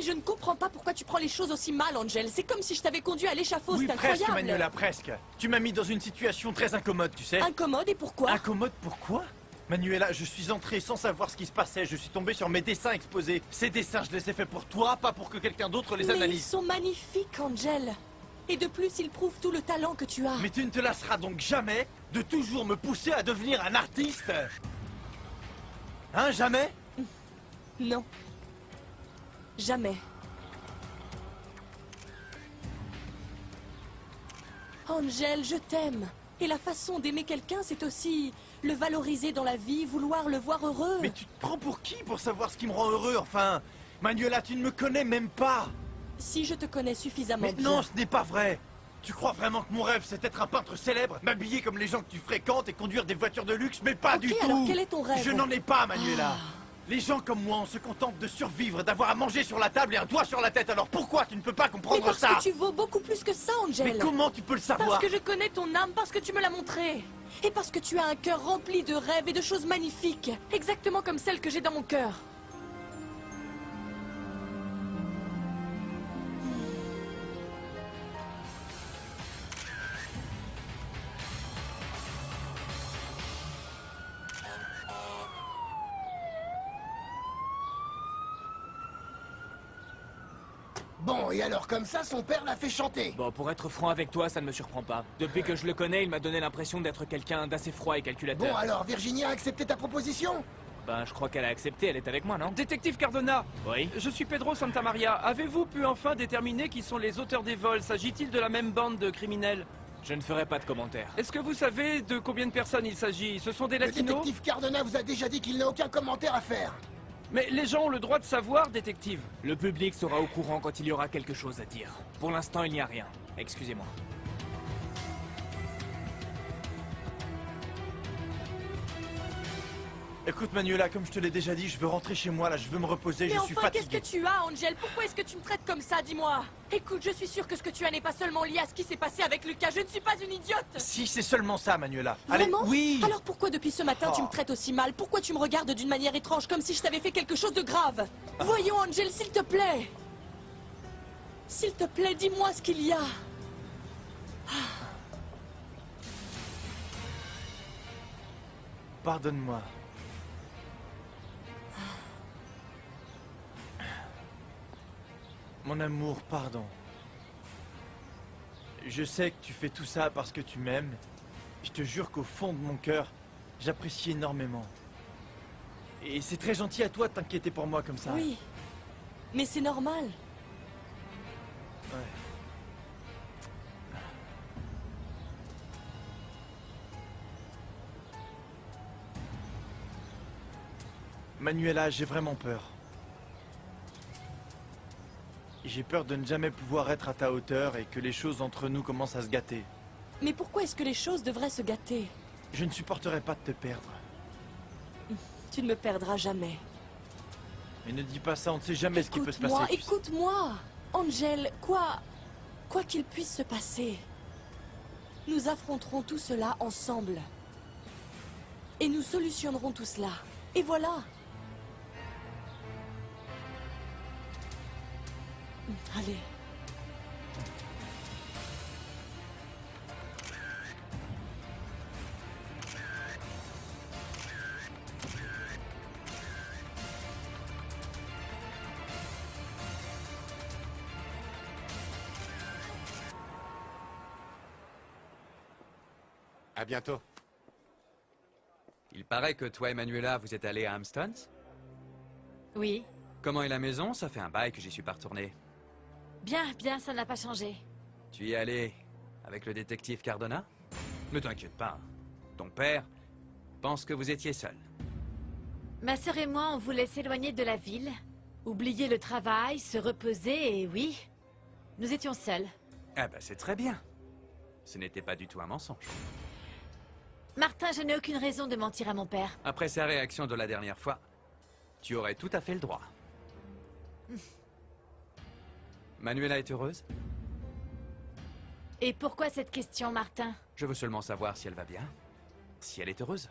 Mais je ne comprends pas pourquoi tu prends les choses aussi mal, Angel. C'est comme si je t'avais conduit à l'échafaud, Oui, c'est presque, incroyable. Manuela, presque. Tu m'as mis dans une situation très incommode, tu sais. Incommode, et pourquoi? Incommode pourquoi? Manuela, je suis entré sans savoir ce qui se passait. Je suis tombé sur mes dessins exposés. Ces dessins, je les ai faits pour toi, pas pour que quelqu'un d'autre les Mais ils analyse. sont magnifiques, Angel. Et de plus, ils prouvent tout le talent que tu as. Mais tu ne te lasseras donc jamais de toujours me pousser à devenir un artiste? Hein, jamais? Non. Jamais. Angel, je t'aime. Et la façon d'aimer quelqu'un, c'est aussi le valoriser dans la vie, vouloir le voir heureux. Mais tu te prends pour qui pour savoir ce qui me rend heureux, enfin? Manuela, tu ne me connais même pas. Si je te connais suffisamment Mais bien... non, ce n'est pas vrai. Tu crois vraiment que mon rêve, c'est être un peintre célèbre, m'habiller comme les gens que tu fréquentes et conduire des voitures de luxe? Mais pas Ok, du tout. alors quel est ton rêve? Je n'en ai pas, Manuela. Les gens comme moi, on se contente de survivre, d'avoir à manger sur la table et un toit sur la tête. Alors pourquoi tu ne peux pas Mais comprendre parce ça? que tu vaux beaucoup plus que ça, Angel. Mais comment tu peux le savoir? Parce que je connais ton âme, parce que tu me l'as montré. Et parce que tu as un cœur rempli de rêves et de choses magnifiques. Exactement comme celle que j'ai dans mon cœur. Bon, et alors comme ça, son père l'a fait chanter. Bon, pour être franc avec toi, ça ne me surprend pas. Depuis que je le connais, il m'a donné l'impression d'être quelqu'un d'assez froid et calculateur. Bon, alors Virginia a accepté ta proposition? Ben, je crois qu'elle a accepté, elle est avec moi, non? Détective Cardona, Oui. je suis Pedro Santamaria. Avez-vous pu enfin déterminer qui sont les auteurs des vols? S'agit-il de la même bande de criminels? Je ne ferai pas de commentaires. Est-ce que vous savez de combien de personnes il s'agit? Ce sont des Le latinos? détective Cardona vous a déjà dit qu'il n'a aucun commentaire à faire. Mais les gens ont le droit de savoir, détective. Le public sera au courant quand il y aura quelque chose à dire. Pour l'instant, il n'y a rien. Excusez-moi. Écoute, Manuela, comme je te l'ai déjà dit, je veux rentrer chez moi, là, je veux me reposer, Mais je suis enfin, qu'est-ce fatigué. que tu as, Angel? Pourquoi est-ce que tu me traites comme ça, dis-moi? Écoute, je suis sûre que ce que tu as n'est pas seulement lié à ce qui s'est passé avec Lucas. Je ne suis pas une idiote. Si, c'est seulement ça, Manuela. Allez, Vraiment? oui. Alors pourquoi depuis ce matin tu me traites aussi mal? Pourquoi tu me regardes d'une manière étrange, comme si je t'avais fait quelque chose de grave? Voyons, Angel, s'il te plaît. S'il te plaît, dis-moi ce qu'il y a. Pardonne-moi. Mon amour, pardon. Je sais que tu fais tout ça parce que tu m'aimes. Je te jure qu'au fond de mon cœur, j'apprécie énormément. Et c'est très gentil à toi de t'inquiéter pour moi comme ça. Oui, mais c'est normal. Ouais. Manuela, j'ai vraiment peur. J'ai peur de ne jamais pouvoir être à ta hauteur et que les choses entre nous commencent à se gâter. Mais pourquoi est-ce que les choses devraient se gâter? Je ne supporterai pas de te perdre. Tu ne me perdras jamais. Mais ne dis pas ça, on ne sait jamais ce qui peut se passer. tu sais. Écoute-moi, Angel, quoi qu'il puisse se passer, nous affronterons tout cela ensemble. Et nous solutionnerons tout cela. Et voilà. Allez. À bientôt. Il paraît que toi et Manuela, vous êtes allés à Hamptons? Oui. Comment est la maison? Ça fait un bail que j'y suis pas retourné. Bien, bien, ça n'a pas changé. Tu y es allé avec le détective Cardona? Ne t'inquiète pas. Ton père pense que vous étiez seul. Ma sœur et moi, on voulait s'éloigner de la ville, oublier le travail, se reposer, et oui, nous étions seuls. Ah bah c'est très bien. Ce n'était pas du tout un mensonge. Martin, je n'ai aucune raison de mentir à mon père. Après sa réaction de la dernière fois, tu aurais tout à fait le droit. Manuela est heureuse? Et pourquoi cette question, Martin? Je veux seulement savoir si elle va bien. Si elle est heureuse.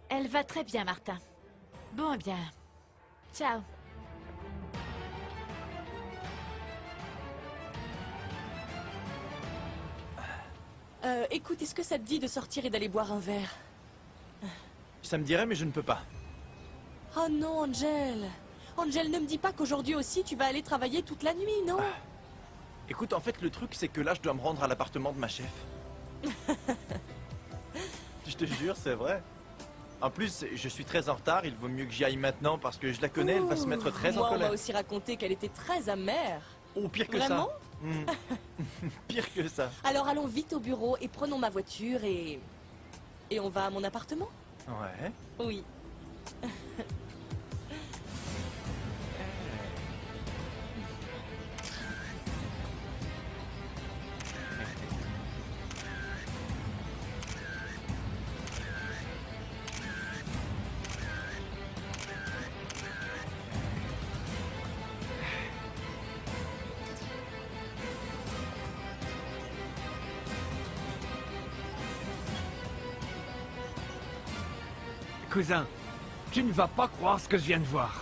Elle va très bien, Martin. Bon, eh bien. Ciao. Écoute, est-ce que ça te dit de sortir et d'aller boire un verre? Ça me dirait, mais je ne peux pas. Oh non, Angel. Angel, ne me dis pas qu'aujourd'hui aussi tu vas aller travailler toute la nuit, non? Écoute, en fait, le truc, c'est que là, je dois me rendre à l'appartement de ma chef. Je te jure, c'est vrai. En plus, je suis très en retard, il vaut mieux que j'y aille maintenant parce que je la connais, elle va se mettre très Moi, en on m'a colère. aussi raconté qu'elle était très amère. Oh, pire que Vraiment? ça. Hmm. Pire que ça. Alors allons vite au bureau et prenons ma voiture et... Et on va à mon appartement? Ouais. Oui. Cousin, tu ne vas pas croire ce que je viens de voir.